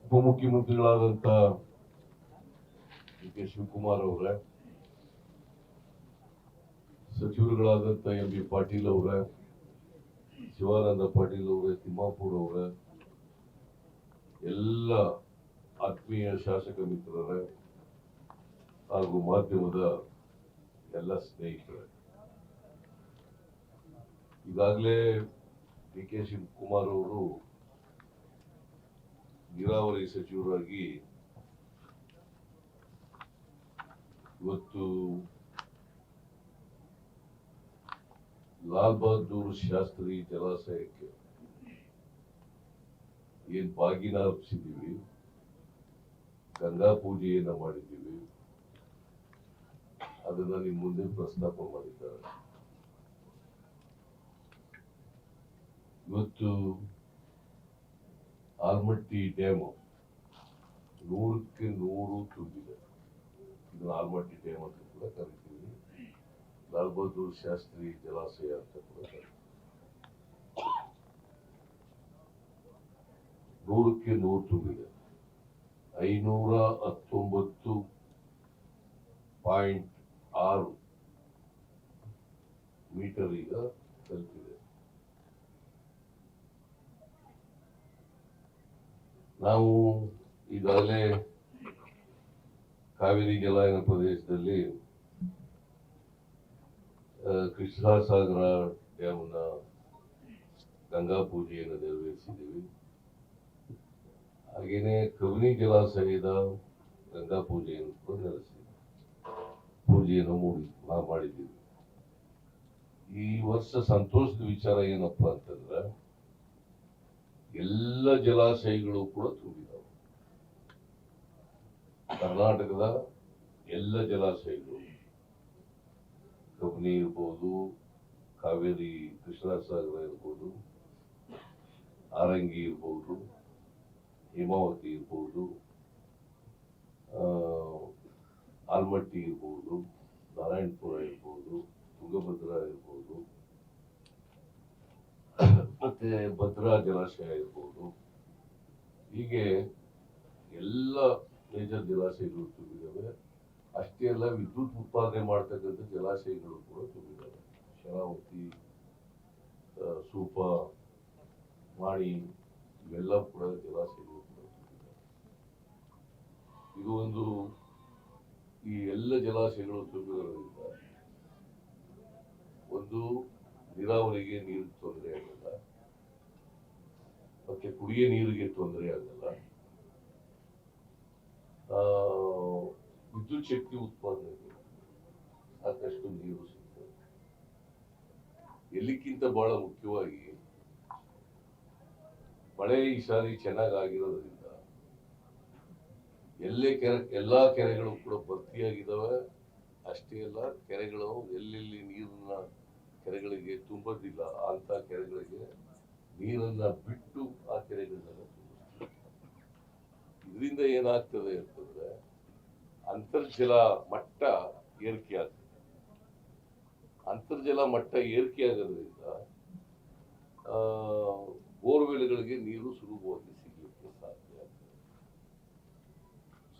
ಉಪಮುಖ್ಯಮಂತ್ರಿಗಳಾದಂಥ D K Shivakumar ಅವರೇ, ಸಚಿವರುಗಳಾದಂಥ M B Patil ಅವರೇ, ಶಿವಾನಂದ ಪಾಟೀಲ್ ಅವರೇ, ತಿಮ್ಮಾಪುರ್ ಅವರೇ, ಎಲ್ಲ ಆತ್ಮೀಯ ಶಾಸಕ ಮಿತ್ರರೇ ಹಾಗೂ ಮಾಧ್ಯಮದ ಎಲ್ಲ ಸ್ನೇಹಿತರೆ, ಈಗಾಗಲೇ ಡಿ ಕೆ ಶಿವಕುಮಾರ್ ಅವರು ನೀರಾವರಿ ಸಚಿವರಾಗಿ ಇವತ್ತು ಲಾಲ್ ಬಹದ್ದೂರ್ ಶಾಸ್ತ್ರಿ ಜಲಾಶಯಕ್ಕೆ ಏನ್ ಬಾಗಿನ ಅರ್ಪಿಸಿದ್ದೀವಿ, ಗಂಗಾ ಪೂಜೆಯನ್ನ ಮಾಡಿದ್ದೀವಿ, ಅದನ್ನ ನಿಮ್ ಮುಂದೆ ಪ್ರಸ್ತಾಪ ಮಾಡಿದ್ದಾರೆ. ಇವತ್ತು ಆಲ್ಮಟ್ಟಿ ಡ್ಯಾಮ್ 100ಕ್ಕೆ 100 ತುಂಬಿದೆ. ಇದನ್ನ ಆಲ್ಮಟ್ಟಿ ಡ್ಯಾಮ್ ಅಂತ ಕೂಡ ಕರಿತೀವಿ, ಲಾಲ್ ಬಹದ್ದೂರ್ ಶಾಸ್ತ್ರಿ ಜಲಾಶಯ ಅಂತ ಕೂಡ ಕರಿತೀವಿ. 100ಕ್ಕೆ 100 ತುಂಬಿದೆ. 519.6 ಮೀಟರ್ ಈಗ ತಲುಪಿದೆ. ನಾವು ಈಗಾಗಲೇ ಕಾವೇರಿ ಜಲಾನಯನ ಪ್ರದೇಶದಲ್ಲಿ ಕೃಷ್ಣಸಾಗರ ಡ್ಯಾಮ್ನ ಗಂಗಾ ಪೂಜೆಯನ್ನು ನೆರವೇರಿಸಿದ್ದೀವಿ. ಹಾಗೇನೆ ಕಬಿನಿ ಜಲಾಶಯದ ಗಂಗಾ ಪೂಜೆಯನ್ನು ಕೂಡ ಪೂಜೆಯನ್ನು ಮಾಡಿದ್ದೀವಿ. ಈ ವರ್ಷ ಸಂತೋಷದ ವಿಚಾರ ಏನಪ್ಪಾ ಅಂತಂದ್ರೆ ಎಲ್ಲ ಜಲಾಶಯಗಳು ಕೂಡ ತುಂಬಿದವು. ಕರ್ನಾಟಕದ ಎಲ್ಲ ಜಲಾಶಯಗಳು, ಕಬಿನಿ ಇರ್ಬೋದು, ಕಾವೇರಿ ಕೃಷ್ಣಸಾಗರ ಇರ್ಬೋದು, ಆರಂಗಿ ಇರ್ಬೋದು, ಹೇಮಾವತಿ ಇರ್ಬೋದು, ಆಲ್ಮಟ್ಟಿ ಇರ್ಬೋದು, ನಾರಾಯಣಪುರ ಇರ್ಬೋದು, ತುಂಗಭದ್ರಾ ಇರ್ಬೋದು, ಮತ್ತೆ ಭದ್ರಾ ಜಲಾಶಯ ಇರ್ಬೋದು, ಹೀಗೆ ಎಲ್ಲ ಮೇಜರ್ ಜಲಾಶಯಗಳು ತುಂಬಿದ್ದಾವೆ. ಅಷ್ಟೇ ಅಲ್ಲ, ವಿದ್ಯುತ್ ಉತ್ಪಾದನೆ ಮಾಡ್ತಕ್ಕಂಥ ಜಲಾಶಯಗಳು ಕೂಡ ತುಂಬಿದ್ದಾವೆ. ಶರಾವತಿ, ಸೂಪ, ಮಾಣಿ ಇವೆಲ್ಲ ಕೂಡ ಜಲಾಶಯಗಳು ಕೂಡ ತುಂಬಿದ್ದಾವೆ. ಇದು ಒಂದು ಈ ಎಲ್ಲ ಜಲಾಶಯಗಳು ತುಂಬಿರೋದ್ರಿಂದ ಒಂದು ನೀರಾವರಿಗೆ ನೀರು ತೊಂದರೆ ಆಗಲ್ಲ, ಮತ್ತೆ ಕುಡಿಯ ನೀರಿಗೆ ತೊಂದರೆ ಆಗಲ್ಲ, ವಿದ್ಯುತ್ ಶಕ್ತಿ ಉತ್ಪಾದನೆಗೆ ಸಾಕಷ್ಟು ನೀರು ಸಿಗ್ತದೆ. ಎಲ್ಲಕ್ಕಿಂತ ಬಹಳ ಮುಖ್ಯವಾಗಿ ಮಳೆ ಈ ಸಾರಿ ಚೆನ್ನಾಗಿರೋದ್ರಿಂದ ಎಲ್ಲಾ ಕೆರೆಗಳು ಕೂಡ ಭರ್ತಿಯಾಗಿದ್ದಾವೆ. ಅಷ್ಟೇ ಅಲ್ಲ, ಕೆರೆಗಳು ಎಲ್ಲೆಲ್ಲಿ ನೀರನ್ನ ಕೆರೆಗಳಿಗೆ ತುಂಬದಿಲ್ಲ ಅಂತ ಕೆರೆಗಳಿಗೆ ನೀರನ್ನ ಬಿಟ್ಟು ಆ ಕೆರೆಗಳನ್ನೆಲ್ಲ ತುಂಬಿಸ್ತೀವಿ. ಇದರಿಂದ ಏನಾಗ್ತದೆ ಅಂತಂದ್ರೆ ಅಂತರ್ಜಲ ಮಟ್ಟ ಏರಿಕೆ ಆಗ್ತದೆ. ಅಂತರ್ಜಲ ಮಟ್ಟ ಏರಿಕೆ ಆಗೋದ್ರಿಂದ ಬೋರ್ವೆಲ್ಗಳಿಗೆ ನೀರು ಸುಲಭವಾಗಿ ಸಿಗಲಿಕ್ಕೆ ಸಾಧ್ಯ ಆಗ್ತದೆ.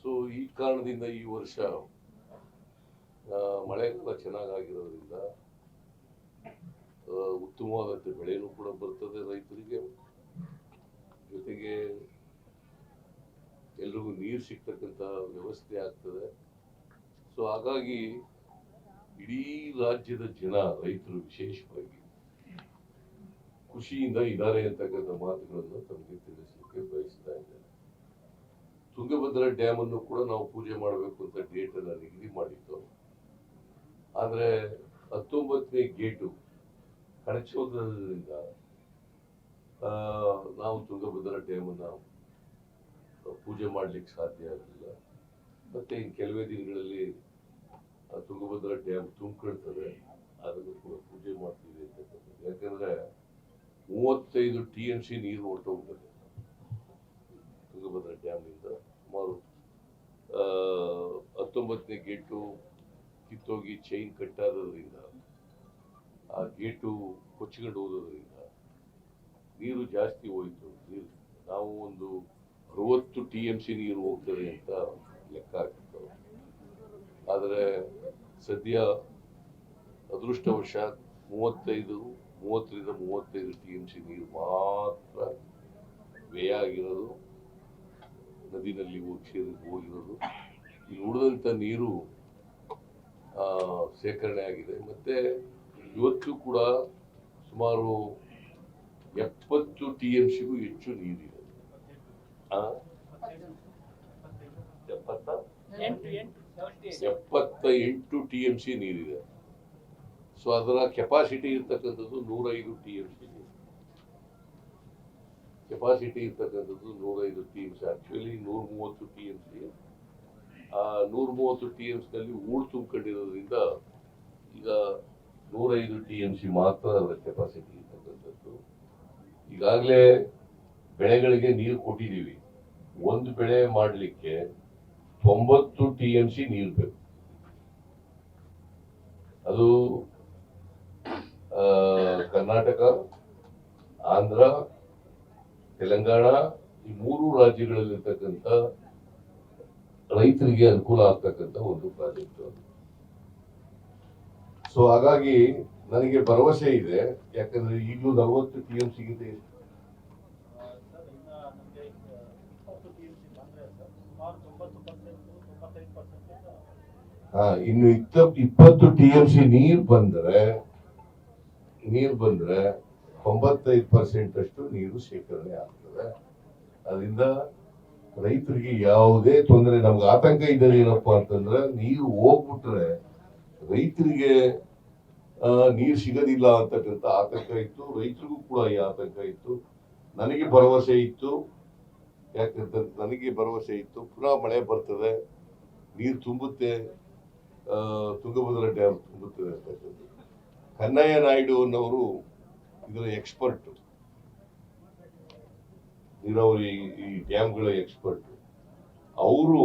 ಸೊ ಈ ಕಾರಣದಿಂದ ಈ ವರ್ಷ ಮಳೆ ಕೂಡ ಚೆನ್ನಾಗಿರೋದ್ರಿಂದ ಉತ್ತಮವಾದಂಥ ಬೆಳೆನೂ ಕೂಡ ಬರ್ತದೆ ರೈತರಿಗೆ, ಜೊತೆಗೆ ಎಲ್ರಿಗೂ ನೀರು ಸಿಗ್ತಕ್ಕಂಥ ವ್ಯವಸ್ಥೆ ಆಗ್ತದೆ. ಸೊ ಹಾಗಾಗಿ ಇಡೀ ರಾಜ್ಯದ ಜನ, ರೈತರು ವಿಶೇಷವಾಗಿ ಖುಷಿಯಿಂದ ಇದ್ದಾರೆ ಅಂತಕ್ಕಂಥ ಮಾತುಗಳನ್ನು ತಮಗೆ ತಿಳಿಸಲಿಕ್ಕೆ ಬಯಸ್ತಾ ಇದ್ದೇನೆ. ತುಂಗಭದ್ರಾ ಡ್ಯಾಮ್ ಅನ್ನು ಕೂಡ ನಾವು ಪೂಜೆ ಮಾಡಬೇಕು ಅಂತ ಡೇಟ್ ಅನ್ನ ನಿಗದಿ ಮಾಡಿದ್ದು. ಆದ್ರೆ 19ನೇ ಗೇಟು ಕಳಚೋದ್ರಿಂದ ನಾವು ತುಂಗಭದ್ರಾ ಡ್ಯಾಮ್ ಅನ್ನ ಪೂಜೆ ಮಾಡ್ಲಿಕ್ಕೆ ಸಾಧ್ಯ ಆಗಲಿಲ್ಲ. ಮತ್ತೆ ಇನ್ನು ಕೆಲವೇ ದಿನಗಳಲ್ಲಿ ತುಂಗಭದ್ರಾ ಡ್ಯಾಮ್ ತುಂಬಿಕೊಳ್ತದೆ, ಅದನ್ನು ಕೂಡ ಪೂಜೆ ಮಾಡ್ತೀವಿ ಅಂತಕ್ಕಂಥದ್ದು. ಯಾಕಂದ್ರೆ 35 TMC ನೀರು ಹೊರಟೋಗ್ತದೆ ತುಂಗಭದ್ರಾ ಡ್ಯಾಮ್ನಿಂದ. ಸುಮಾರು 19ನೇ ಗೇಟು ಕಿತ್ತೋಗಿ ಚೈನ್ ಕಟ್ಟಾದ್ರಿಂದ, ಆ ಗೇಟು ಕೊಚ್ಚಿಕೊಂಡು ಹೋಗೋದ್ರಿಂದ ನೀರು ಜಾಸ್ತಿ ಹೋಯಿತು. ನಾವು ಒಂದು 60 TMC ನೀರು ಹೋಗ್ತದೆ ಅಂತ ಲೆಕ್ಕ ಹಾಕಿತ್ತು. ಆದರೆ ಸದ್ಯ ಅದೃಷ್ಟವಶಾತ್ 30ರಿಂದ 35 TMC ನೀರು ಮಾತ್ರ ವ್ಯಯ ಆಗಿರೋದು, ನದಿನಲ್ಲಿ ಹೋಗಿರೋದು. ಈ ಉಳಿದಂಥ ನೀರು ಸೇಕರಣೆ ಆಗಿದೆ. ಮತ್ತೆ ಇವತ್ತು ಕೂಡ ಸುಮಾರು 70 TMCಗೂ ಹೆಚ್ಚು ನೀರಿದೆ. 78 TMC ನೀರಿದೆ. ಸೊ ಅದರ ಕೆಪಾಸಿಟಿ ಇರ್ತಕ್ಕಂಥದ್ದು 105 TMC ನೀರು. ಕೆಪಾಸಿಟಿ ಇರ್ತಕ್ಕಂಥದ್ದು 105 TMC. Actually 130 TMC. 130 TMC ನಲ್ಲಿ ಹೂಳು ತುಂಬಿಕೊಂಡಿರೋದ್ರಿಂದ ಈಗ 105 TMC ಮಾತ್ರ ಅದರ ಕೆಪಾಸಿಟಿ ಇರ್ತಕ್ಕಂಥದ್ದು. ಈಗಾಗಲೇ ಬೆಳೆಗಳಿಗೆ ನೀರು ಕೊಟ್ಟಿದ್ದೀವಿ. ಒಂದು ಬೆಳೆ ಮಾಡಲಿಕ್ಕೆ 90 TMC ನೀರು ಬೇಕು. ಅದು ಕರ್ನಾಟಕ, ಆಂಧ್ರ, ತೆಲಂಗಾಣ ಈ 3 ರಾಜ್ಯಗಳಲ್ಲಿರ್ತಕ್ಕಂಥ ರೈತರಿಗೆ ಅನುಕೂಲ ಆಗ್ತಕ್ಕಂಥ ಒಂದು ಪ್ರಾಜೆಕ್ಟ್. ಸೊ ಹಾಗಾಗಿ ನನಗೆ ಭರವಸೆ ಇದೆ. ಯಾಕಂದ್ರೆ ಈಗಲೂ 40 TMC ಗಿದೆ. ಇನ್ನು 20 TMC ನೀರು ಬಂದ್ರೆ 95% ಅಷ್ಟು ನೀರು ಶೇಖರಣೆ ಆಗ್ತದೆ. ಅದರಿಂದ ರೈತರಿಗೆ ಯಾವುದೇ ತೊಂದರೆ, ನಮ್ಗೆ ಆತಂಕ ಇದ್ದರೆ ಏನಪ್ಪಾ ಅಂತಂದ್ರೆ ನೀರು ಹೋಗ್ಬಿಟ್ರೆ ರೈತರಿಗೆ ನೀರು ಸಿಗೋದಿಲ್ಲ ಅಂತಕ್ಕಂಥ ಆತಂಕ ಇತ್ತು. ರೈತರಿಗೂ ಕೂಡ ಈ ಆತಂಕ ಇತ್ತು. ನನಗೆ ಭರವಸೆ ಇತ್ತು. ಯಾಕಂತ ನನಗೆ ಭರವಸೆ ಇತ್ತು, ಪುನಃ ಮಳೆ ಬರ್ತದೆ, ನೀರು ತುಂಬುತ್ತೆ, ತುಂಗಭದ್ರಾ ಡ್ಯಾಮ್ ತುಂಬುತ್ತದೆ ಅಂತಕ್ಕಂಥದ್ದು. ಕನ್ನಯ್ಯ ನಾಯ್ಡು ಅನ್ನೋರು ಇದರ ಎಕ್ಸ್ಪರ್ಟ್, ನೀರಾವರಿ ಈ ಡ್ಯಾಮ್ಗಳ ಎಕ್ಸ್ಪರ್ಟ್. ಅವರು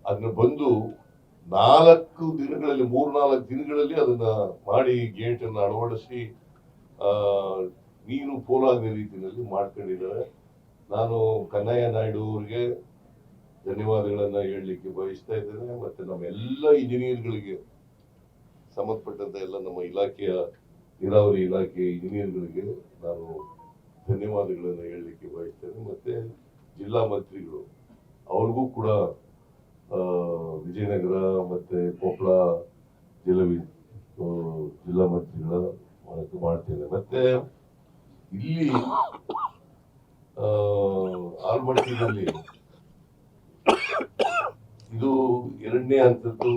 ಅದನ್ನ ಬಂದು 4 ದಿನಗಳಲ್ಲಿ 3-4 ದಿನಗಳಲ್ಲಿ ಅದನ್ನ ಮಾಡಿ ಗೇಟ್ ಅನ್ನು ಅಳವಡಿಸಿ ನೀರು ಪೋಲಾಗದ ರೀತಿಯಲ್ಲಿ ಮಾಡ್ಕೊಂಡಿದ್ದಾರೆ. ನಾನು ಕನ್ನಯ್ಯ ನಾಯ್ಡು ಅವರಿಗೆ ಧನ್ಯವಾದಗಳನ್ನ ಹೇಳಲಿಕ್ಕೆ ಬಯಸ್ತಾ ಇದ್ದೇನೆ. ಮತ್ತೆ ನಮ್ಮ ಎಲ್ಲ ಇಂಜಿನಿಯರ್ಗಳಿಗೆ, ಸಂಬಂಧಪಟ್ಟಂತ ಎಲ್ಲ ನಮ್ಮ ಇಲಾಖೆಯ ನೀರಾವರಿ ಇಲಾಖೆ ಇಂಜಿನಿಯರ್ಗಳಿಗೆ ನಾನು ಧನ್ಯವಾದಗಳನ್ನು ಹೇಳಲಿಕ್ಕೆ ಬಯಸ್ತೇನೆ. ಮತ್ತೆ ಜಿಲ್ಲಾ ಮಂತ್ರಿಗಳು ಅವ್ರಿಗೂ ಕೂಡ ವಿಜಯನಗರ ಮತ್ತೆ ಕೊಪ್ಪಳ ಜಿಲ್ಲಾ ಮಂತ್ರಿಗಳ ಮಾಡ್ತೇನೆ. ಮತ್ತೆ ಇಲ್ಲಿ ಆಲ್ಮಟ್ಟಿನಲ್ಲಿ ಇದು 2ನೇ ಹಂತದ್ದು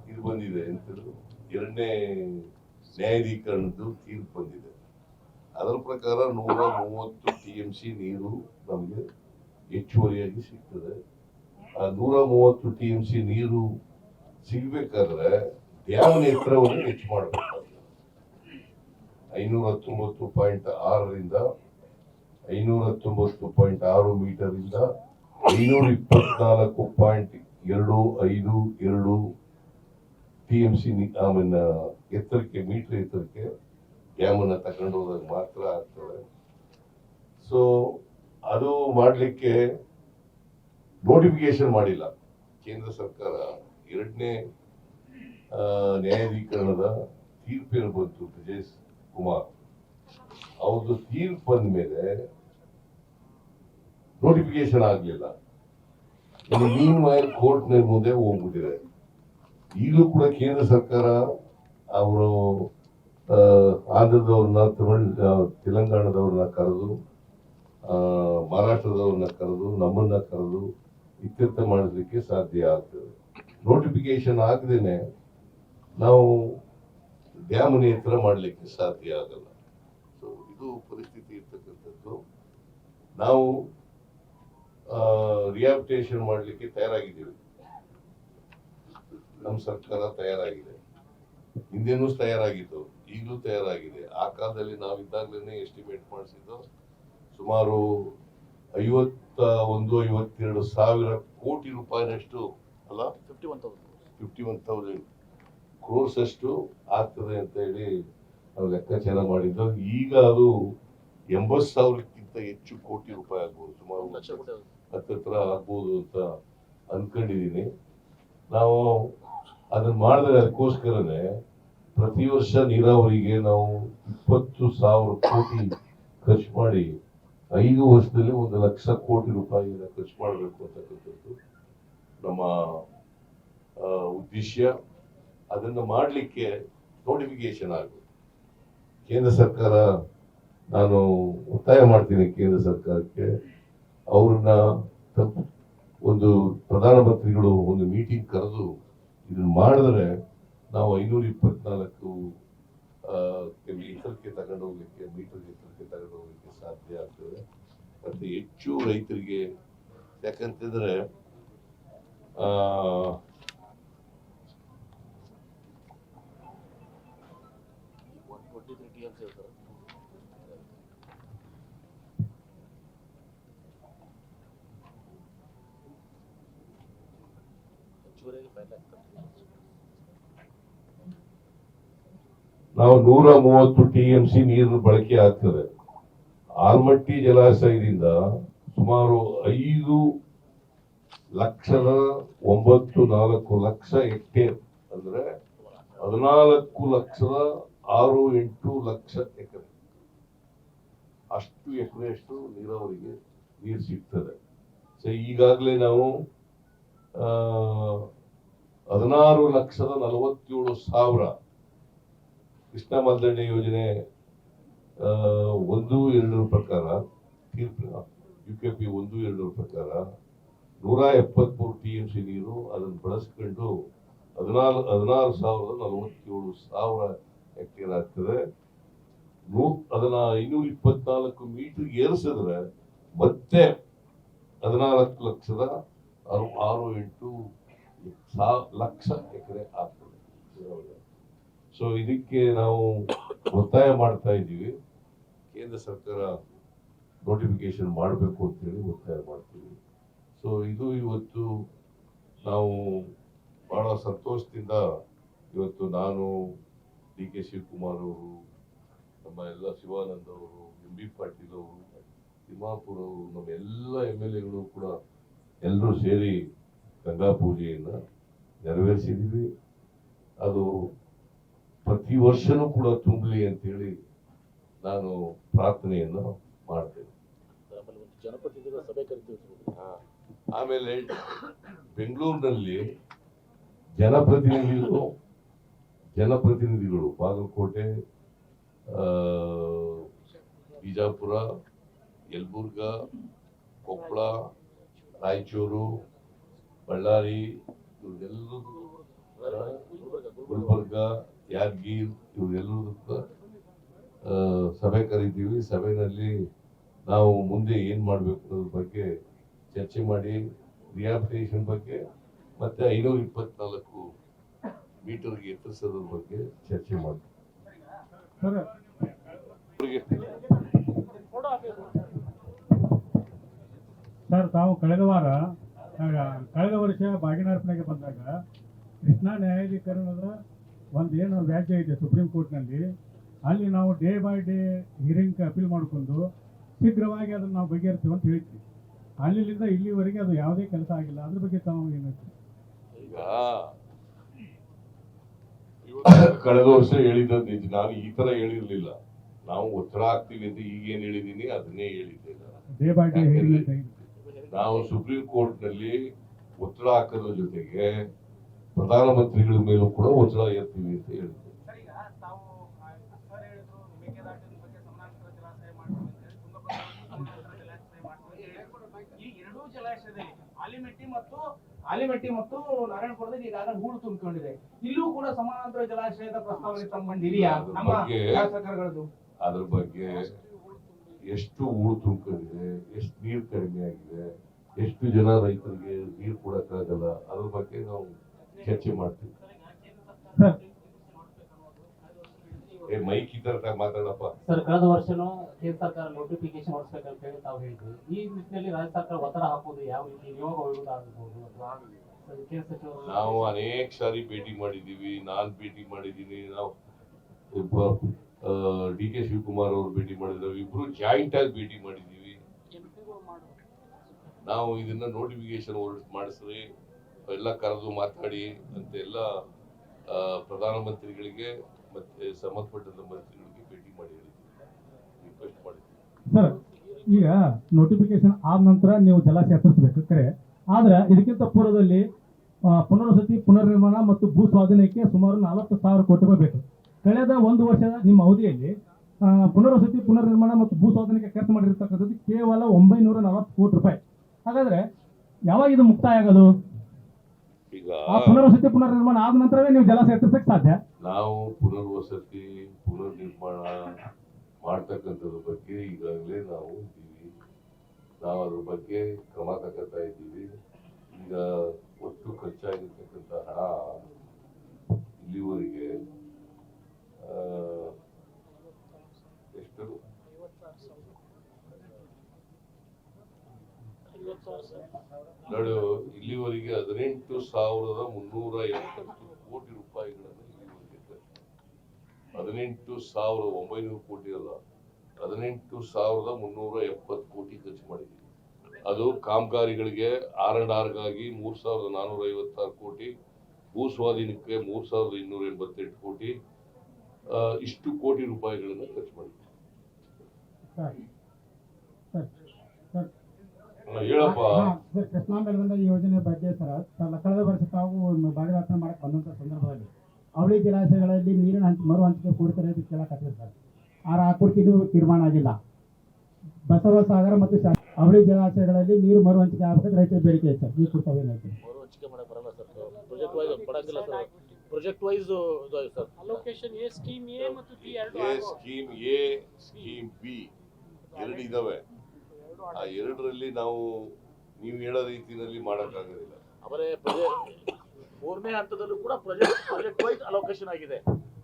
ಇದು ಬಂದಿದೆ ಎಂತದ್ದು 2ನೇ ನ್ಯಾಯಾಧೀಕರಣದ್ದು ತೀರ್ಪು ಬಂದಿದೆ. ಅದರ ಪ್ರಕಾರ 130 TMC ನೀರು ನಮಗೆ ಹೆಚ್ಚುವರಿಯಾಗಿ ಸಿಗ್ತದೆ. ಆ 130 TMC ನೀರು ಸಿಗ್ಬೇಕಾದ್ರೆ ಡ್ಯಾಮ್ ಎತ್ತರವನ್ನು ಹೆಚ್ಚು ಮಾಡಬೇಕಾಗ್ತದೆ. 519.6 519.6 ಮೀಟರ್ ಇಂದ 524.252 TMC ಎತ್ತರಕ್ಕೆ, ಮೀಟರ್ ಎತ್ತರಕ್ಕೆ ಡ್ಯಾಮ್ ಅನ್ನ ತಗೊಂಡು ಹೋದಾಗ ಮಾತ್ರ ಆಗ್ತದೆ. ಸೊ ಅದು ಮಾಡಲಿಕ್ಕೆ ನೋಟಿಫಿಕೇಶನ್ ಮಾಡಿಲ್ಲ ಕೇಂದ್ರ ಸರ್ಕಾರ. 2ನೇ ನ್ಯಾಯಾಧೀಕರಣದ ತೀರ್ಪೇನು ಬಂತು, ಬ್ರಿಜೇಶ್ ಕುಮಾರ್ ಅವ್ರದ್ದು ತೀರ್ಪು ಬಂದ ಮೇಲೆ ನೋಟಿಫಿಕೇಶನ್ ಆಗ್ಲಿಲ್ಲ. ಮೀನ್ ವೈಲ್ ಕೋರ್ಟ್ ಮುಂದೆ ಹೋಗ್ಬಿಟ್ಟಿದೆ. ಈಗಲೂ ಕೂಡ ಕೇಂದ್ರ ಸರ್ಕಾರ ಅವರು ಆಂಧ್ರದವ್ರನ್ನ, ತೆಲಂಗಾಣದವ್ರನ್ನ ಕರೆದು, ಮಹಾರಾಷ್ಟ್ರದವ್ರನ್ನ ಕರೆದು, ನಮ್ಮನ್ನ ಕರೆದು ಇತ್ಯರ್ಥ ಮಾಡಲಿಕ್ಕೆ ಸಾಧ್ಯ ಆಗ್ತದೆ. ನೋಟಿಫಿಕೇಶನ್ ಆಗದೇನೆ ನಾವು ಡ್ಯಾಮ್ ಎತ್ತರ ಮಾಡಲಿಕ್ಕೆ ಸಾಧ್ಯ ಆಗಲ್ಲ. ಸೊ ಇದು ಪರಿಸ್ಥಿತಿ ಇರ್ತಕ್ಕಂಥದ್ದು. ನಾವು ರಿಹಾಬಿಟೇಷನ್ ಮಾಡಲಿಕ್ಕೆ ತಯಾರಾಗಿದ್ದೀವಿ. ನಮ್ಮ ಸರ್ಕಾರ ತಯಾರಾಗಿದೆ, ಹಿಂದೆನೂ ತಯಾರಾಗಿತ್ತು, ಈಗಲೂ ತಯಾರಾಗಿದೆ. ಆ ಕಾಲದಲ್ಲಿ ನಾವಿದ್ದಾಗಲೇ ಎಸ್ಟಿಮೇಟ್ ಮಾಡಿಸಿದ್ದು ಸುಮಾರು 51-52 ಸಾವಿರ ಕೋಟಿ ರೂಪಾಯಿನಷ್ಟು ಅಲ್ಲ, 51,000 ಕ್ರೋರ್ಸ್ ಅಷ್ಟು ಆಗ್ತದೆ ಅಂತ ಹೇಳಿ ನಾವು ಲೆಕ್ಕಾಚಾರ ಮಾಡಿದ್ದು. ಈಗ ಅದು 80,000ಕ್ಕಿಂತ ಹೆಚ್ಚು ಕೋಟಿ ರೂಪಾಯಿ ಆಗ್ಬೋದು, ಸುಮಾರು ಹತ್ತಿರ ಆಗ್ಬೋದು ಅಂತ ಅನ್ಕೊಂಡಿದೀನಿ. ನಾವು ಅದನ್ನ ಮಾಡಿದ್ರೆ ಅದಕ್ಕೋಸ್ಕರನೇ ಪ್ರತಿ ವರ್ಷ ನೀರಾವರಿಗೆ ನಾವು 20,000 ಕೋಟಿ ಖರ್ಚು ಮಾಡಿ 5 ವರ್ಷದಲ್ಲಿ 1,00,000 ಕೋಟಿ ರೂಪಾಯಿನ ಖರ್ಚು ಮಾಡಬೇಕು ಅಂತಕ್ಕಂಥದ್ದು ನಮ್ಮ ಉದ್ದೇಶ. ಅದನ್ನ ಮಾಡಲಿಕ್ಕೆ ನೋಟಿಫಿಕೇಶನ್ ಆಗಬೇಕು. ಕೇಂದ್ರ ಸರ್ಕಾರ, ನಾನು ಒತ್ತಾಯ ಮಾಡ್ತೀನಿ ಕೇಂದ್ರ ಸರ್ಕಾರಕ್ಕೆ, ಅವ್ರನ್ನ ಒಂದು ಪ್ರಧಾನಮಂತ್ರಿಗಳು ಒಂದು ಮೀಟಿಂಗ್ ಕರೆದು ಇದನ್ನ ಮಾಡಿದ್ರೆ ನಾವು 524 ಎತ್ತರಕ್ಕೆ ತಗೊಂಡು ಹೋಗ್ಲಿಕ್ಕೆ, ಮೀಟರ್ ಎತ್ತರಕ್ಕೆ ತಗೊಂಡು ಹೋಗ್ಲಿಕ್ಕೆ ಸಾಧ್ಯ ಆಗ್ತದೆ. ಮತ್ತೆ ಹೆಚ್ಚು ರೈತರಿಗೆ, ಯಾಕಂತಂದ್ರೆ ನಾವು 130 TMC ನೀರು ಬಳಕೆ ಆಗ್ತದೆ. ಆಲ್ಮಟ್ಟಿ ಜಲಾಶಯದಿಂದ ಸುಮಾರು 5,94,00,000 ಹೆಕ್ಟೇರ್ ಅಂದ್ರೆ 14,06,8,00,000 ಎಕರೆ, ಅಷ್ಟು ಎಕರೆಯಷ್ಟು ನೀರಾವರಿಗೆ ನೀರು ಸಿಗ್ತದೆ. ಸೊ ಈಗಾಗಲೇ ನಾವು 16,47,000 ಕೃಷ್ಣ ಮಲ್ದಂಡೆ ಯೋಜನೆ 1-2 ಪ್ರಕಾರ, UKP 1-2 ಪ್ರಕಾರ 173 TMC ನೀರು ಅದನ್ನು ಬಳಸ್ಕೊಂಡು 16,47,000 ಹೆಕ್ಟೇರ್ ಆಗ್ತದೆ. ಅದನ್ನ 524 ಮೀಟರ್ ಏರಿಸಿದ್ರೆ ಮತ್ತೆ 14,06,8,00,000 ಎಕರೆ ಆಗ್ತದೆ. ಸೊ ಇದಕ್ಕೆ ನಾವು ಒತ್ತಾಯ ಮಾಡ್ತಾ ಇದ್ದೀವಿ, ಕೇಂದ್ರ ಸರ್ಕಾರ ನೋಟಿಫಿಕೇಶನ್ ಮಾಡಬೇಕು ಅಂತ ಹೇಳಿ ಒತ್ತಾಯ ಮಾಡ್ತೀವಿ. ಸೊ ಇದು ಇವತ್ತು ನಾವು ಬಹಳ ಸಂತೋಷದಿಂದ ಇವತ್ತು ನಾನು, DK ಶಿವಕುಮಾರ್ ಅವರು, ನಮ್ಮ ಎಲ್ಲ ಶಿವಾನಂದ್ ಅವರು, MB ಪಾಟೀಲ್ ಅವರು, ತಿಮ್ಮಾಪುರ್ ಅವರು, ನಮ್ಮ ಎಲ್ಲ MLAಗಳು ಕೂಡ ಎಲ್ಲರೂ ಸೇರಿ ಗಂಗಾ ಪೂಜೆಯನ್ನ ನೆರವೇರಿಸಿದೀವಿ. ಅದು ಪ್ರತಿ ವರ್ಷನೂ ಕೂಡ ತುಂಬಲಿ ಅಂತ ಹೇಳಿ ನಾನು ಪ್ರಾರ್ಥನೆಯನ್ನು ಮಾಡ್ತೇನೆ. ಆಮೇಲೆ ಬೆಂಗಳೂರಿನಲ್ಲಿ ಜನಪ್ರತಿನಿಧಿಗಳು ಬಾಗಲಕೋಟೆ, ಬಿಜಾಪುರ, ಯಲಬುರ್ಗಾ, ಕೊಪ್ಪಳ, ರಾಯಚೂರು, ಬಳ್ಳಾರಿ, ಇವರೆಲ್ಲರೂ, ಗುಲ್ಬರ್ಗ, ಯಾದಗಿರಿ, ಇವರೆಲ್ಲರೂ ಸಭೆ ಕರಿತೀವಿ. ಸಭೆಯಲ್ಲಿ ನಾವು ಮುಂದೆ ಏನ್ ಮಾಡ್ಬೇಕು ಅನ್ನೋದ್ರ ಬಗ್ಗೆ ಚರ್ಚೆ ಮಾಡಿ, ರಿಹಾಬಿಲಿಟೇಷನ್ ಬಗ್ಗೆ ಮತ್ತೆ 524 ಮೀಟರ್ಗೆ ಎತ್ತರಿಸೋದ್ರ ಬಗ್ಗೆ ಚರ್ಚೆ ಮಾಡ್ತೀವಿ. ಸರ್, ತಾವು ಕಳೆದ ವರ್ಷ ಬಾಗಿನಾರ್ಪಣೆಗೆ ಬಂದಾಗ ಕೃಷ್ಣಾ ನ್ಯಾಯಾಧೀಕರಣದ ಏನು ವ್ಯಾಜ್ಯ ಇದೆ ಸುಪ್ರೀಂ ಕೋರ್ಟ್ನಲ್ಲಿ, ಅಲ್ಲಿ ನಾವು day by day hearing appeal ಮಾಡಿಕೊಂಡು ಶೀಘ್ರವಾಗಿ ಅದನ್ನು ನಾವು ಬಗೆಹರಿಸ್ತೀವಿ ಅಂತ ಹೇಳ್ತೀವಿ. ಅಲ್ಲಿಂದ ಇಲ್ಲಿವರೆಗೆ ಅದು ಯಾವುದೇ ಕೆಲಸ ಆಗಿಲ್ಲ. ಅದ್ರ ಬಗ್ಗೆ ತಾವು ಏನು? ಈಗ ಕಳೆದ ವರ್ಷ ಹೇಳಿದ್ದು ನಾನು ಈ ತರ ಹೇಳಿರ್ಲಿಲ್ಲ. ನಾವು ಒತ್ತಡ ಆಗ್ತೀವಿ ಅಂತ ಈಗೇನ್ ಹೇಳಿದೀನಿ ಅದನ್ನೇ ಹೇಳಿದ್ದೇನೆ. ಡೇ ಬೈ ಡೇ ನಾವು ಸುಪ್ರೀಂ ಕೋರ್ಟ್ ನಲ್ಲಿ ಒತ್ತಡ ಹಾಕೋದ್ರ ಜೊತೆಗೆ ಪ್ರಧಾನಮಂತ್ರಿಗಳ ಮೇಲೂ ಕೂಡ ಒತ್ತಡ ಏರ್ತೀವಿ ಅಂತ ಹೇಳಿದ್ದೆ. ಆಲಿಮೆಟ್ಟಿ ಮತ್ತು ನಾರಾಯಣಪುರದಲ್ಲಿ ಈಗಾಗಲೇ ಹೂಳು ತುಂಬಿಕೊಂಡಿದೆ. ಇಲ್ಲೂ ಕೂಡ ಸಮಾನಾಂತರ ಜಲಾಶಯದ ಪ್ರಸ್ತಾವನೆ ತಗೊಂಡಿದೆಯಾ ನಮ್ಮ ಶಾಸಕರುಗಳದ್ದು? ಅದ್ರ ಬಗ್ಗೆ ಎಷ್ಟು ಹೂಳು ತುಂಬಿಕೊಂಡಿದೆ, ಎಷ್ಟು ನೀರು ಕಡಿಮೆ ಆಗಿದೆ, ಎಷ್ಟು ಜನ ರೈತರಿಗೆ ನೀರು ಕೊಡಕ್ಕಾಗಲ್ಲ, ಅದ್ರ ಬಗ್ಗೆ ನಾವು ಚರ್ಚೆ ಮಾಡ್ತೀವಿ. ಮೈಕ್ ಈ ತರ ಮಾತಾಡಪ್ಪ. ಸರ್, ಕಳೆದ ವರ್ಷನೂ ಕೇಂದ್ರ ಸರ್ಕಾರ ನೋಟಿಫಿಕೇಶನ್ ಹೊರಡಿಸಬೇಕಂತ ಹೇಳಿ ತಾವು ಹೇಳಿದ್ವಿ. ಈ ನಿಟ್ಟಿನಲ್ಲಿ ರಾಜ್ಯ ಸರ್ಕಾರ ಒತ್ತಡ ಹಾಕೋದು ಯಾವ ರೀತಿ ನಿಯೋಗ ವಿರೋಧ ಆಗಬಹುದು ಅಥವಾ ನಾವು ಅನೇಕ ಸಾರಿ ಭೇಟಿ ಮಾಡಿದೀವಿ. ನಾನ್ ಭೇಟಿ ಮಾಡಿದೀನಿ. ನಾವು ಡಿ ಕೆ ಶಿವಕುಮಾರ್ ಅವರು ಭೇಟಿ ಮಾಡಿದ್ದೇವೆ, ಇಬ್ರು ಜಾಯಿಂಟ್ ಆಗಿ ಭೇಟಿ ಮಾಡಿದ್ದೀವಿ. ನಾವು ಇದನ್ನ ನೋಟಿಫಿಕೇಶನ್ ಮಾಡಿಸ್ರಿ, ಎಲ್ಲ ಕರೆದು ಮಾತಾಡಿ ಅಂತ ಎಲ್ಲ ಪ್ರಧಾನಮಂತ್ರಿಗಳಿಗೆ ಮತ್ತೆ ಸಂಬಂಧಪಟ್ಟಂತ ಮಂತ್ರಿಗಳಿಗೆ ಭೇಟಿ ಮಾಡಿ ರಿಕ್ವೆಸ್ಟ್ ಮಾಡಿದ್ದೀವಿ. ಸರ್, ಈಗ ನೋಟಿಫಿಕೇಶನ್ ಆದ ನಂತರ ನೀವು ಜಲಾಶಯ ಎತ್ತರಿಸಬೇಕು ಕರೆ, ಆದ್ರೆ ಇದಕ್ಕಿಂತ ಪೂರ್ವದಲ್ಲಿ ಪುನರ್ವಸತಿ, ಪುನರ್ನಿರ್ಮಾಣ ಮತ್ತು ಭೂ ಸ್ವಾಧೀನಕ್ಕೆ ಸುಮಾರು 40,000 ಕೋಟಿ ರೂಪಾಯಿ ಬೇಕು. ಕಳೆದ 1 ವರ್ಷದ ನಿಮ್ಮ ಅವಧಿಯಲ್ಲಿ ಪುನರ್ವಸತಿ, ಪುನರ್ನಿರ್ಮಾಣ ಮತ್ತು ಭೂ ಸ್ವಾಧೀನಕ್ಕೆ ಖರ್ಚು ಮಾಡಿರ್ತಕ್ಕಂಥದ್ದು ಕೇವಲ 940 ಕೋಟಿ ರೂಪಾಯಿ. ಹಾಗಾದ್ರೆ ಯಾವಾಗ ಇದು ಮುಕ್ತಾಯ ಆಗೋದು? ಈಗ ಆ ಪುನರ್ವಸತಿ, ಪುನರ್ನಿರ್ಮಾಣ ಆದ ನಂತರವೇ ನೀವು ಜಲಾಶಯ ಎತ್ತರಿಸಕ್ಕೆ ಸಾಧ್ಯ. ನಾವು ಪುನರ್ವಸತಿ, ಪುನರ್ನಿರ್ಮಾಣ ಮಾಡ್ತಕ್ಕಂಥದ್ರ ಬಗ್ಗೆ ಈಗಾಗಲೇ ನಾವು ಇದ್ದೀವಿ. ನಾವು ಅದ್ರ ಬಗ್ಗೆ ಕ್ರಮ ತಗೋತಾ ಇದ್ದೀವಿ. ಈಗ ಒಟ್ಟು ಖರ್ಚಾಗಿರ್ತಕ್ಕಂಥ ಹಣ ಇಲ್ಲಿವರೆಗೆ ಎಷ್ಟು ನೋಡು, ಇಲ್ಲಿವರೆಗೆ 18,370 ಕೋಟಿ ರೂಪಾಯಿಗಳನ್ನು ಇಲ್ಲಿವರೆಗೆ ಖರ್ಚು 18,900 ಕೋಟಿ ಅಲ್ಲ, 18,370 ಕೋಟಿ ಖರ್ಚು ಮಾಡಿದ್ದೀವಿ. ಅದು ಕಾಮಗಾರಿಗಳಿಗೆ R&Rಗಾಗಿ 3,456 ಕೋಟಿ, ಭೂ ಸ್ವಾಧೀನಕ್ಕೆ 3,288 ಕೋಟಿ, ಇಷ್ಟು ಕೋಟಿ ರೂಪಾಯಿಗಳನ್ನು ಖರ್ಚು ಮಾಡಿದ್ದೀವಿ. ಹೇಳಪ್ಪ. ಕೃಷ್ಣಾ ಮೇಲ್ದಂಡ ಯೋಜನೆ ಬಗ್ಗೆ ಸರ್, ಕಳೆದ ವರ್ಷ ತಾವು ಭಾಗದಾಸನ ಮಾಡಕ್ಕೆ ಬಂದಂತ ಸಂದರ್ಭದಲ್ಲಿ ಅವಳಿ ಜಲಾಶಯಗಳಲ್ಲಿ ನೀರಿನ ಮರು ಹಂಚಿಕೆ ಕೂಡ್ತಾರೆ ಅಂತ ಕೇಳಕತ್ತಿದೆ ಸರ್. ಆರ ಆಕೃತಿಗೂ ತೀರ್ಮಾನ ಆಗಿಲ್ಲ. ಬಸವಸಾಗರ ಮತ್ತು ಅವಳಿ ಜಲಾಶಯಗಳಲ್ಲಿ ನೀರು ಮರು ಹಂಚಿಕೆ ಆಗಬೇಕು ರೈತರ ಬೇಡಿಕೆ ಇದೆ ಸರ್. ಈ ಕುರಿತಾಗಿ ಏನಾಯ್ತು? ಮರು ಹಂಚಿಕೆ ಮಾಡಕ್ಕೆ ಬರಲ್ಲ ಸರ್, ಪ್ರಾಜೆಕ್ಟ್ ವೈಸ್ ಮಾಡಂಗಿಲ್ಲ sir. Project wise sir, allocation ಎ ಸ್ಕೀಮ್ ಎ ಮತ್ತು ಬಿ ಎರಡು ಸ್ಕೀಮ್ ಎ, ಸ್ಕೀಮ್ ಬಿ ಎರಡು ಇದಾವೆ. ಆ ಎರಡರಲ್ಲಿ ನಾವು ನೀವು ಹೇಳೋ ರೀತಿಯಲ್ಲಿ ಮಾಡಕ್ಕಾಗೋದಿಲ್ಲ. ಅವರೇ ಮೂರನೇ ಹಂತದಲ್ಲೂ ಕೂಡ ಪ್ರಾಜೆಕ್ಟ್ ವೈಸ್ ಅಲೋಕೇಶನ್ ಆಗಿದೆ.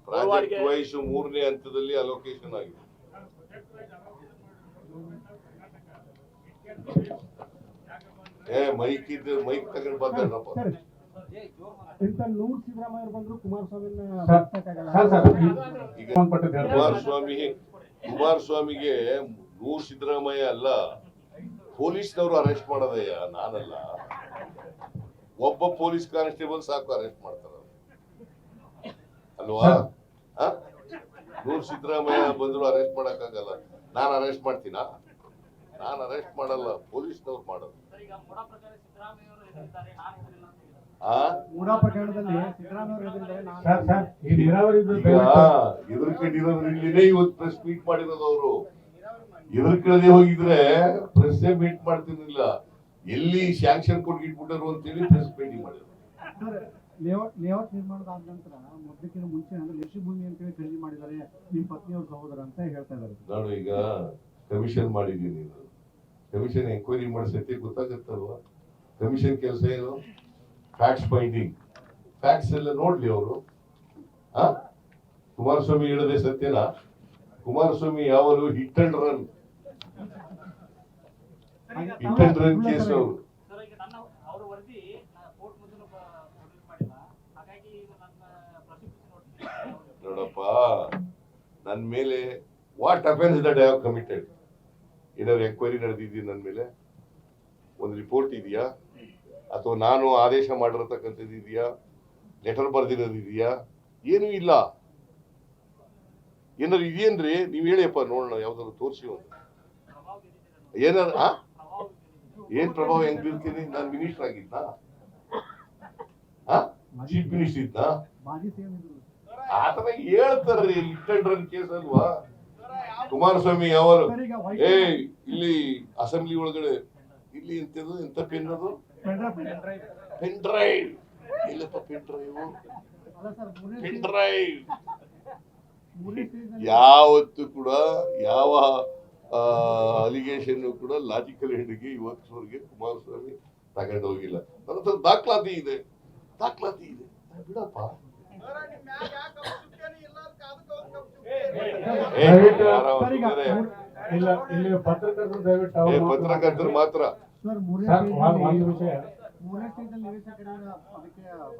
ಪ್ರಾಜೆಕ್ಟ್ ವೈಸ್ 3ನೇ ಹಂತದಲ್ಲಿ ಅಲೋಕೇಶನ್ ಆಗಿದೆ. ಮೈಕ್ ಇದ್ರೆ ಮೈಕ್ ತಗೊಂಡು ಮಾತಾಡಪ್ಪ. ಇಂಥ 100 ಸಿದ್ದರಾಮಯ್ಯ ಬಂದ್ರು ಕುಮಾರಸ್ವಾಮಿನ ಈಗ ಕುಮಾರಸ್ವಾಮಿಗೆ 100 ಸಿದ್ದರಾಮಯ್ಯ ಅಲ್ಲ, ಪೊಲೀಸ್ನವರು ಅರೆಸ್ಟ್ ಮಾಡೋದಯ್ಯ, ನಾನಲ್ಲ. ಒಬ್ಬ ಪೊಲೀಸ್ ಕಾನ್ಸ್ಟೇಬಲ್ ಸಾಕು ಅರೆಸ್ಟ್ ಮಾಡ್ತಾರ ಅಲ್ವಾ? 100 ಸಿದ್ದರಾಮಯ್ಯ ಬಂದ್ರು ಅರೆಸ್ಟ್ ಮಾಡಕ್ಕಾಗಲ್ಲ. ನಾನು ಅರೆಸ್ಟ್ ಮಾಡ್ತೀನಾ? ನಾನು ಅರೆಸ್ಟ್ ಮಾಡಲ್ಲ, ಪೊಲೀಸ್ನವ್ರು ಮಾಡೋದು. ಎದುರ್ಕೊಂಡಿರೋದ್ರಿಂದಲೇ ಇವತ್ತು ಪ್ರೆಸ್ ಮೀಟ್ ಮಾಡಿರೋದು. ಅವರು ಎದುರ್ಕೊಳ್ಳದೆ ಹೋಗಿದ್ರೆ ಪ್ರೆಸ್ ಮೀಟ್ ಮಾಡ್ತಿರ್ಲಿಲ್ಲ. ಎಲ್ಲಿ ಸ್ಯಾಂಕ್ಷನ್ ಕೊಟ್ಟಿಟ್ಬಿಟ್ಟರು ಅಂತೇಳಿ ಪ್ರೆಸ್ ಮೀಟಿಂಗ್ ಮಾಡಿದ್ರು. ಲೇಔಟ್ ನಿರ್ಮಾಣದ ಆದ ನಂತರ ಮೊದಲಿನ ಮುಂಚೆ ಕೃಷಿ ಭೂಮಿ ಅಂತೇಳಿ ಖರೀದಿ ಮಾಡಿದ್ದಾರೆ ನಿಮ್ಮ ಪತ್ನಿಯವ್ರ ಸಹೋದರ ಅಂತ ಹೇಳ್ತಾ ಇದ್ದಾರೆ. ನಾನು ಈಗ ಕಮಿಷನ್ ಮಾಡಿದ್ದೀನಿ. ಕಮಿಷನ್ ಎಂಕ್ವೈರಿ ಮಾಡಿ ಸತ್ಯ ಗೊತ್ತಾಗತ್ತಲ್ವಾ? ಕಮಿಷನ್ ಕೆಲಸ ಏನು? Facts finding. ಫ್ಯಾಕ್ಟ್ಸ್ ಎಲ್ಲ ನೋಡ್ಲಿ ಅವರು. ಕುಮಾರಸ್ವಾಮಿ ಹೇಳದೆ ಸತ್ಯನಾ? ಕುಮಾರಸ್ವಾಮಿ ಯಾವಾಗಲೂ ಹಿಟ್ ಅಂಡ್ ರನ್ ಕೇಸ್ ಅವರು. ನೋಡಪ್ಪ, ನನ್ನ ಮೇಲೆ what offence that I have committed, ಏನಾದ್ರು ಎಂಕ್ವೈರಿ ನಡೆದಿದ್ದೀವಿ ನನ್ನ ಮೇಲೆ? ಒಂದು ರಿಪೋರ್ಟ್ ಇದೆಯಾ? ಅಥವಾ ನಾನು ಆದೇಶ ಮಾಡಿರತಕ್ಕಂಥದ್ದು ಇದೆಯಾ? ಲೆಟರ್ ಬರ್ದಿರೋದು ಇದೆಯಾ? ಏನೂ ಇಲ್ಲ. ಏನಾದ್ರು ಇದೆಯೇನ್ರಿ? ನೀವು ಹೇಳಿಯಪ್ಪ ನೋಡೋಣ, ಯಾವ್ದಾದ್ರು ತೋರಿಸಿ. ಒಂದು ಏನಾದ್ರು ಏನ್ ಪ್ರಭಾವ ಹೆಂಗ್ ಬೀರ್ತೀನಿ? ನಾನು ಮಿನಿಸ್ಟರ್ ಆಗಿದ್ನಾ? ಚೀಫ್ ಮಿನಿಸ್ಟರ್ ಇದ್ನಾ? ಆತರ ಹೇಳ್ತಾರ್ರಿ. ಹಿಟ್ ಅಂಡ್ ರನ್ ಕೇಸ್ ಅಲ್ವಾ? ಕುಮಾರಸ್ವಾಮಿ ಯಾವಾರು ಇಲ್ಲಿ ಅಸೆಂಬ್ಲಿ ಒಳಗಡೆ ಇಲ್ಲಿ ಎಂತ ಪೆನ್ ಅದು? Pen drive. ಇಲ್ಲಪ್ಪ ಪೆನ್ ಡ್ರೈವ್, ಪೆನ್ ಡ್ರೈವ್. ಯಾವತ್ತು ಕೂಡ ಯಾವ ಅಲಿಗೇಷನ್ ಕೂಡ ಲಾಜಿಕಲ್ ಹೆಡ್ಗೆ ಇವತ್ತುವರೆಗೆ ಕುಮಾರಸ್ವಾಮಿ ತಗೊಂಡು ಹೋಗಿಲ್ಲ. ನನ್ನ ಹತ್ರ ದಾಖಲಾತಿ ಇದೆ. ಬಿಡಪ್ಪ. ಪತ್ರಕರ್ತರು ಮಾತ್ರ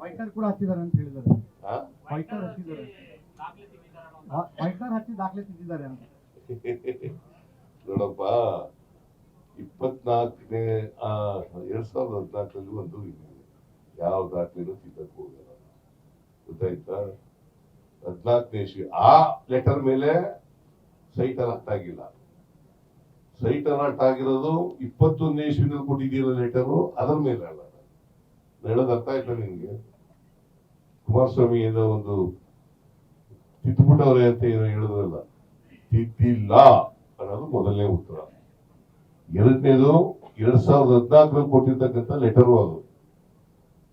ವೈಕರ್ ಕೂಡ ಹತ್ತಿದ್ದಾರೆ ಅಂತ ಹೇಳಿದ್ದಾರೆ. ವೈಟ್ನರ್ ಹಚ್ಚಿ ದಾಖಲೆ ತಿದ್ದಿದ್ದಾರೆ ಅಂತ. ನೋಡಪ್ಪ 2014 ಒಂದು ಯಾವ ದಾಖಲೆನೂ ತಿದ್ದಕ್ಕೆ ಹೋಗಲ್ಲ, ಗೊತ್ತಾಯ್ತಾ? 14ನೇ ಇಸ್ವಿ ಆ ಲೆಟರ್ ಮೇಲೆ ಸೈಟ್ ಅಲರ್ಟ್ ಆಗಿಲ್ಲ. ಸೈಟ್ ಅಲರ್ಟ್ ಆಗಿರೋದು 21ನೇ ಇಸ್ವಿನಲ್ಲಿ ಕೊಟ್ಟಿದ್ದೀರ ಲೆಟರು, ಅದರ ಮೇಲೆ ಅಲ್ಲ. ಹೇಳೋದು ಅರ್ಥ ಆಯ್ತಾ ನಿನ್ಗೆ? ಕುಮಾರಸ್ವಾಮಿ ಏನೋ ಒಂದು ತಿದ್ದುಬಿಟ್ಟವ್ರೆ ಅಂತ ಏನೋ ಹೇಳಿದ್ರಲ್ಲ, ತಿದ್ದಿಲ್ಲ ಅನ್ನೋದು ಮೊದಲನೇ ಉತ್ತರ. ಎರಡನೇದು 2014 ಕೊಟ್ಟಿರ್ತಕ್ಕಂಥ ಲೆಟರು ಅದು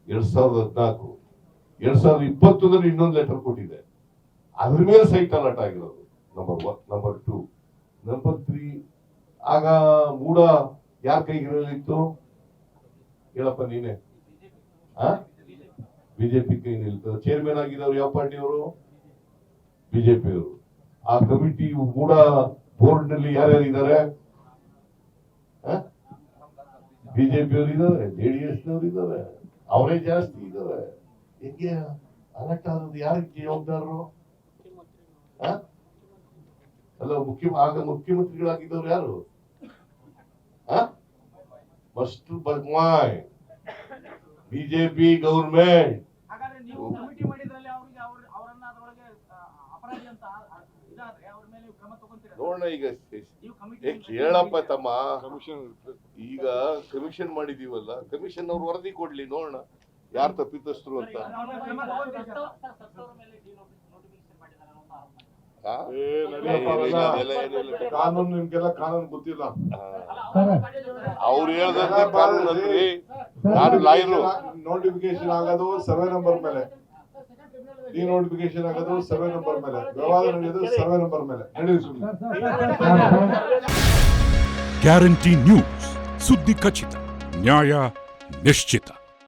2014. 2021 ಇನ್ನೊಂದು ಲೆಟರ್ ಕೊಟ್ಟಿದೆ, ಅದ್ರ ಮೇಲೆ ಸೈಟ್ ಅಲರ್ಟ್ ಆಗಿರೋದು. ನಂಬರ್ 1. ನಂಬರ್ 2. ನಂಬರ್ 3, ಆಗ ಮೂಡ ಯಾರ ಕೈಗಿರಲಿತ್ತು ಹೇಳಪ್ಪ ನೀನೆ? ಬಿಜೆಪಿ ಕೈ ನಿಲ್ತದೆ. ಚೇರ್ಮನ್ ಆಗಿದ್ದವ್ರು ಯಾವ ಪಾರ್ಟಿಯವರು? ಬಿಜೆಪಿಯವರು. ಆ ಕಮಿಟಿ ಮೂಡ ಬೋರ್ಡ್ ನಲ್ಲಿ ಯಾರ್ಯಾರು ಇದ್ದಾರೆ? ಬಿಜೆಪಿಯವರು ಇದ್ದಾರೆ, ಜೆಡಿಎಸ್ ನವರು ಇದ್ದಾರೆ, ಅವರೇ ಜಾಸ್ತಿ ಇದ್ದಾರೆ. ಹೆಂಗೆ ಅಲರ್ಟ್ ಆದದ್ದು ಯಾರಿಗೆ ಜವಾಬ್ದಾರರು? ಅಲ್ಲ, ಆಗ ಮುಖ್ಯಮಂತ್ರಿಗಳಾಗಿದ್ದವ್ರು ಯಾರು? ಮಸ್ಟ್ ಬದ್ಮಾಯ್ ಬಿಜೆಪಿ ಗೌರ್ಮೆಂಟ್. ಹಾಗಾದ್ರೆ ನೀವು ಕಮಿಟಿ ಮಾಡಿದ್ರಲ್ಲಿ ಅವ್ರಿಗೆ ಅವರನ್ನ ಅದರೊಳಗೆ ಅಪರಾಧಿ ಅಂತ ಇದಾದ್ರೆ ಅವ್ರ ಮೇಲೆ ನೀವು ಕ್ರಮ ತಗೊಂತೀರಾ? ನೋಡೋಣ ಈಗ ನೀವು ಕಮಿಟಿ ಹೇಳಪ್ಪ ತಮ್ಮ, ಈಗ ಕಮಿಷನ್ ಮಾಡಿದೀವಲ್ಲ, ಕಮಿಷನ್ ಅವ್ರು ವರದಿ ಕೊಡ್ಲಿ, ನೋಡೋಣ ಯಾರು ತಪ್ಪಿತಸ್ಥರು ಅಂತ. ಕಾನೂನು ನಿಮ್ಗೆಲ್ಲ ಕಾನೂನು ಗೊತ್ತಿಲ್ಲ. ಅವ್ರು ಹೇಳ್ದಂತೆ ಕಾನೂನು ಅಂದ್ರಿ, ನಾನು ಲಾಯರು. ನೋಟಿಫಿಕೇಶನ್ ಆಗೋದು ಸರ್ವೆ ನಂಬರ್ ಮೇಲೆ, ಈ ನೋಟಿಫಿಕೇಶನ್ ಆಗೋದು ಸರ್ವೆ ನಂಬರ್ ಮೇಲೆ, ವ್ಯವಹಾರ ನಡೆಯೋದು ಸರ್ವೆ ನಂಬರ್ ಮೇಲೆ. ಗ್ಯಾರಂಟಿ ನ್ಯೂಸ್, ಸುದ್ದಿ ಖಚಿತ, ನ್ಯಾಯ ನಿಶ್ಚಿತ.